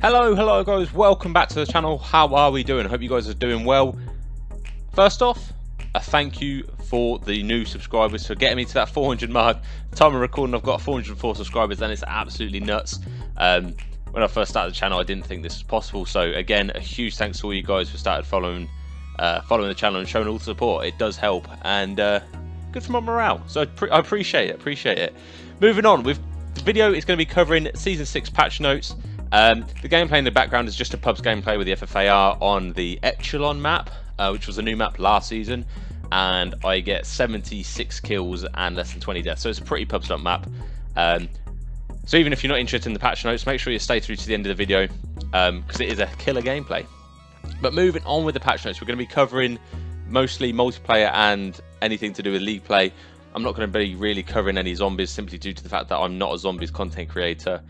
Hello guys, welcome back to the channel. How are we doing? I hope you guys are doing well. First off, a thank you for the new subscribers for getting me to that 400 mark. The time of recording, I've got 404 subscribers and it's absolutely nuts. When I first started the channel, I didn't think this was possible. So again, a huge thanks to all you guys for started following the channel and showing all the support. It does help and good for my morale. So I appreciate it. Moving on, the video is going to be covering Season 6 patch notes. The gameplay in the background is just a pubs gameplay with the FFAR on the Echelon map, which was a new map last season, and I get 76 kills and less than 20 deaths, so it's a pretty pub stomp map. So even if you're not interested in the patch notes, make sure you stay through to the end of the video, because it is a killer gameplay. But moving on with the patch notes, we're going to be covering mostly multiplayer and anything to do with league play. I'm not going to be really covering any zombies, simply due to the fact that I'm not a zombies content creator.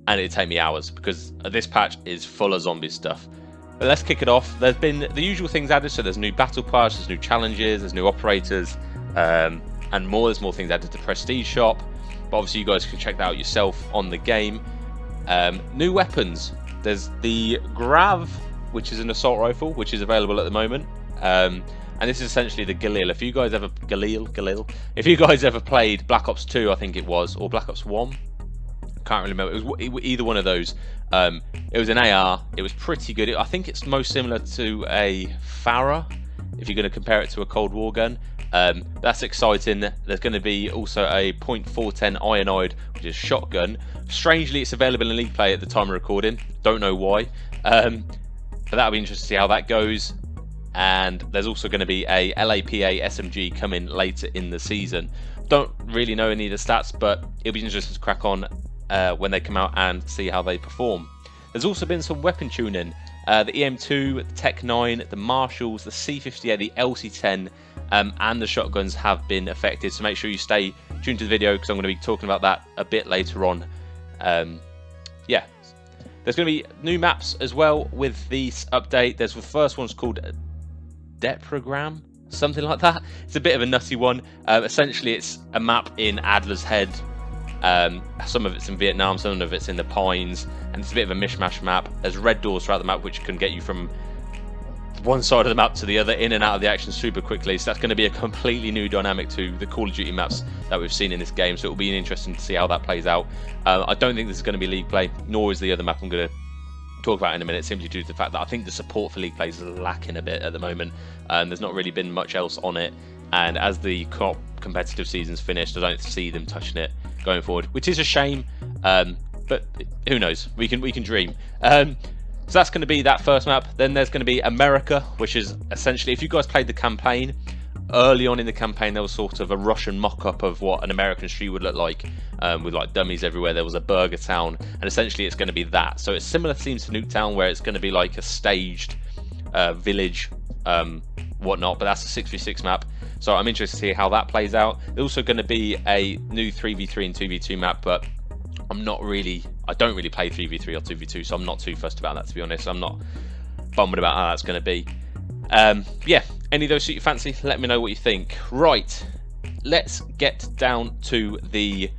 And it'd take me hours because this patch is full of zombie stuff. But let's kick it off. There's been the usual things added, so there's new battle pass, there's new challenges, there's new operators, and more. There's more things added to Prestige Shop, but obviously you guys can check that out yourself on the game. New weapons. There's the Grav, which is an assault rifle, which is available at the moment, and this is essentially the Galil. If you guys ever if you guys ever played Black Ops 2, I think it was, or Black Ops 1. Can't really remember. It was either one of those. It was an AR. It was pretty good. I think it's most similar to a Farah, if you're going to compare it to a Cold War gun. That's exciting. There's going to be also a .410 Ionide, which is a shotgun. Strangely, it's available in League Play at the time of recording. Don't know why. But that'll be interesting to see how that goes. And there's also going to be a LAPA SMG coming later in the season. Don't really know any of the stats, but it'll be interesting to crack on when they come out and see how they perform. There's also been some weapon tuning. The EM2, the TEC-9, the Marshalls, the C58, the LC10, and the shotguns have been affected. So make sure you stay tuned to the video because I'm going to be talking about that a bit later on. Yeah, there's going to be new maps as well with this update. There's the first one's called Deprogram, something like that. It's a bit of a nutty one. Essentially, it's a map in Adler's Head. Some of it's in Vietnam, some of it's in the Pines, and it's a bit of a mishmash map. There's red doors throughout the map which can get you from one side of the map to the other, in and out of the action super quickly. So that's going to be a completely new dynamic to the Call of Duty maps that we've seen in this game, so it will be interesting to see how that plays out. I don't think this is going to be League Play, nor is the other map I'm going to talk about in a minute, simply due to the fact that I think the support for League Play is lacking a bit at the moment. There's not really been much else on it, and as the competitive season's finished, I don't see them touching it going forward, which is a shame, but who knows, we can dream. So that's going to be that first map. Then there's going to be America, which is essentially, if you guys played the campaign, early on in the campaign there was sort of a Russian mock-up of what an American street would look like, with like dummies everywhere. There was a burger town, and essentially it's going to be that. So it's similar themes to Nuketown, where it's going to be like a staged village, whatnot, but that's a 6v6 map. So I'm interested to see how that plays out. There's also going to be a new 3v3 and 2v2 map, but I don't really play 3v3 or 2v2, so I'm not too fussed about that, to be honest. I'm not bummed about how that's going to be. Yeah, any of those suit your fancy? Let me know what you think. Right, let's get down to the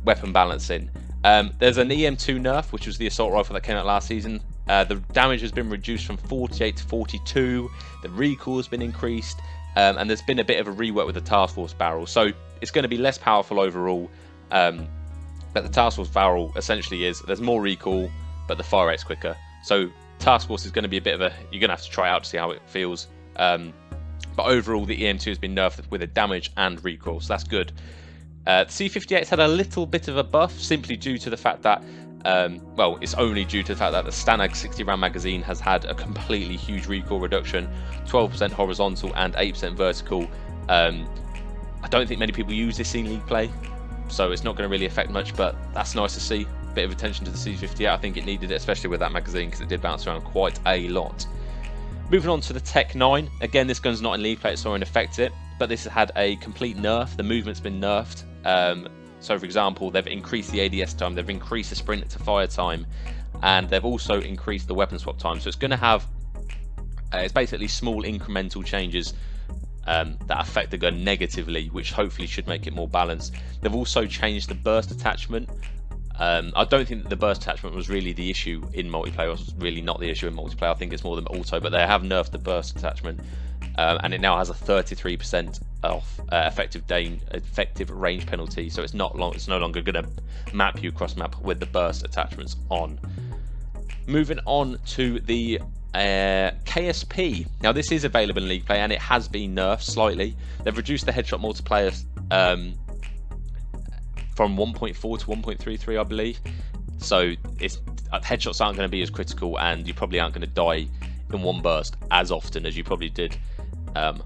weapon balancing. There's an EM2 Nerf, which was the assault rifle that came out last season. The damage has been reduced from 48 to 42. The recoil has been increased. And there's been a bit of a rework with the Task Force barrel, so it's going to be less powerful overall. But the Task Force barrel essentially there's more recoil, but the fire rate's quicker. So Task Force is going to be a bit of a, you're going to have to try out to see how it feels. But overall, the EM2 has been nerfed with a damage and recoil, so that's good. The C58's had a little bit of a buff, simply due to the fact that, well, it's only due to the fact that the Stanag 60 round magazine has had a completely huge recoil reduction, 12% horizontal and 8% vertical. I don't think many people use this in League Play, so it's not going to really affect much, but that's nice to see. Bit of attention to the C58, I think it needed it, especially with that magazine, because it did bounce around quite a lot. Moving on to the TEC-9, again, this gun's not in League Play, so it won't affect it, but this has had a complete nerf. The movement's been nerfed. So for example, they've increased the ADS time, they've increased the sprint to fire time, and they've also increased the weapon swap time. So it's going to have, it's basically small incremental changes that affect the gun negatively, which hopefully should make it more balanced. They've also changed the burst attachment, I don't think that the burst attachment was really the issue in multiplayer. It was really not the issue in multiplayer. I think it's more the auto, but they have nerfed the burst attachment, and it now has a 33% off effective range penalty. So it's no longer going to map you cross map with the burst attachments on. Moving on to the KSP. Now this is available in League Play and it has been nerfed slightly. They've reduced the headshot multiplier from 1.4 to 1.33, I believe. So headshots aren't going to be as critical, and you probably aren't going to die in one burst as often as you probably did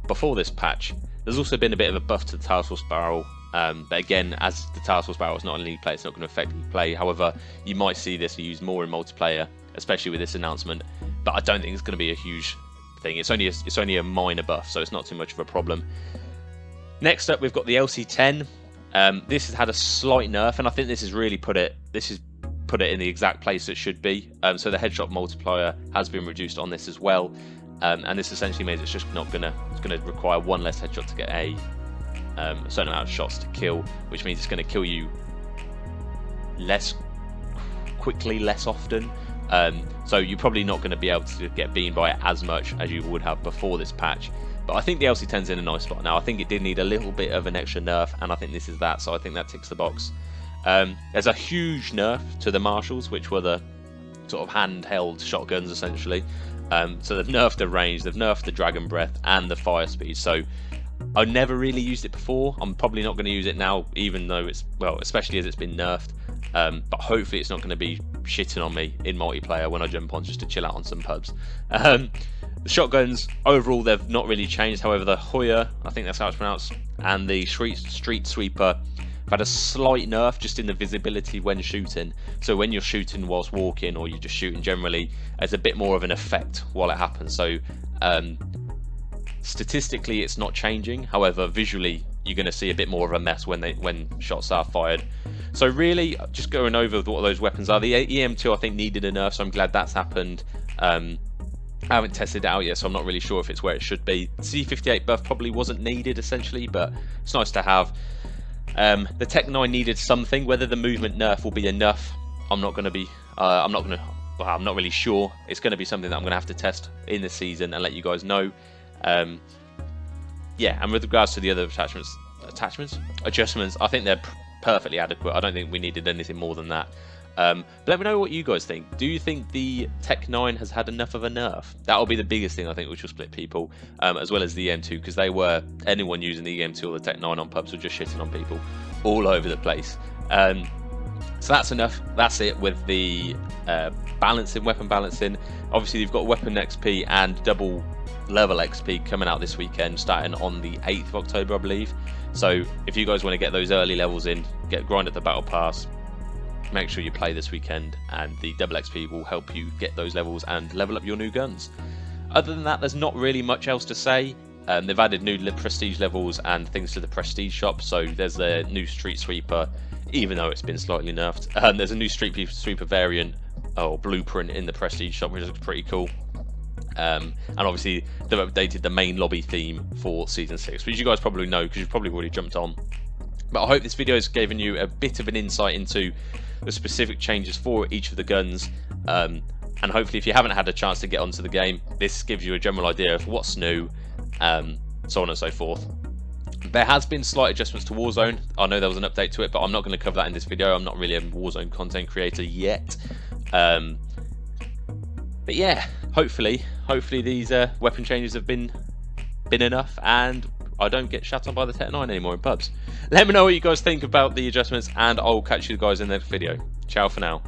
before this patch. There's also been a bit of a buff to the task force barrel, but again, as the task force barrel is not in League Play, it's not going to affect League Play. However, you might see this used more in multiplayer, especially with this announcement. But I don't think it's going to be a huge thing. It's only a minor buff, so it's not too much of a problem. Next up, we've got the LC10. This has had a slight nerf, and I think this has really put it in the exact place it should be. So the headshot multiplier has been reduced on this as well, and this essentially means it's just not gonna require one less headshot to get a certain amount of shots to kill, which means it's going to kill you less quickly, less often. So you're probably not going to be able to get beamed by it as much as you would have before this patch. But I think the LC10's in a nice spot now. I think it did need a little bit of an extra nerf, and I think this is that, so I think that ticks the box. There's a huge nerf to the Marshals, which were the sort of handheld shotguns essentially. So they've nerfed the range, they've nerfed the Dragon Breath and the fire speed. So I never really used it before. I'm probably not going to use it now, even though it's, well, especially as it's been nerfed. But hopefully it's not going to be shitting on me in multiplayer when I jump on just to chill out on some pubs. The shotguns, overall, they've not really changed. However, the Hoya, I think that's how it's pronounced, and the Street Sweeper have had a slight nerf just in the visibility when shooting. So when you're shooting whilst walking, or you're just shooting generally, there's a bit more of an effect while it happens. So statistically, it's not changing. However, visually, you're going to see a bit more of a mess when shots are fired. So really, just going over what those weapons are. The EM2, I think, needed a nerf, so I'm glad that's happened. I haven't tested it out yet, so I'm not really sure if it's where it should be. C58 Buff probably wasn't needed essentially, but it's nice to have. The TEC-9 needed something. Whether the movement nerf will be enough, I'm not really sure. It's going to be something that I'm going to have to test in the season and let you guys know. Yeah, and with regards to the other adjustments, I think they're perfectly adequate. I don't think we needed anything more than that. But let me know what you guys think. Do you think the TEC-9 has had enough of a nerf? That'll be the biggest thing, I think, which will split people, as well as the EM2, because anyone using the EM2 or the TEC-9 on pubs were just shitting on people all over the place. So that's enough. That's it with the weapon balancing. Obviously, you've got weapon XP and double level XP coming out this weekend, starting on the 8th of October, I believe. So if you guys want to get those early levels in, grind at the battle pass, make sure you play this weekend, and the double XP will help you get those levels and level up your new guns. Other than that, there's not really much else to say. They've added new prestige levels and things to the prestige shop. So there's the new Street Sweeper, even though it's been slightly nerfed. There's a new Street Sweeper variant or blueprint in the prestige shop, which looks pretty cool. And obviously they've updated the main lobby theme for season 6, which you guys probably know because you've probably already jumped on. But I hope this video has given you a bit of an insight into the specific changes for each of the guns, and hopefully if you haven't had a chance to get onto the game, this gives you a general idea of what's new, so on and so forth. There has been slight adjustments to Warzone. I know there was an update to it, but I'm not going to cover that in this video. I'm not really a Warzone content creator yet. But yeah, hopefully these weapon changes have been enough, and I don't get shut on by the TEC-9 anymore in pubs. Let me know what you guys think about the adjustments, and I'll catch you guys in the next video. Ciao for now.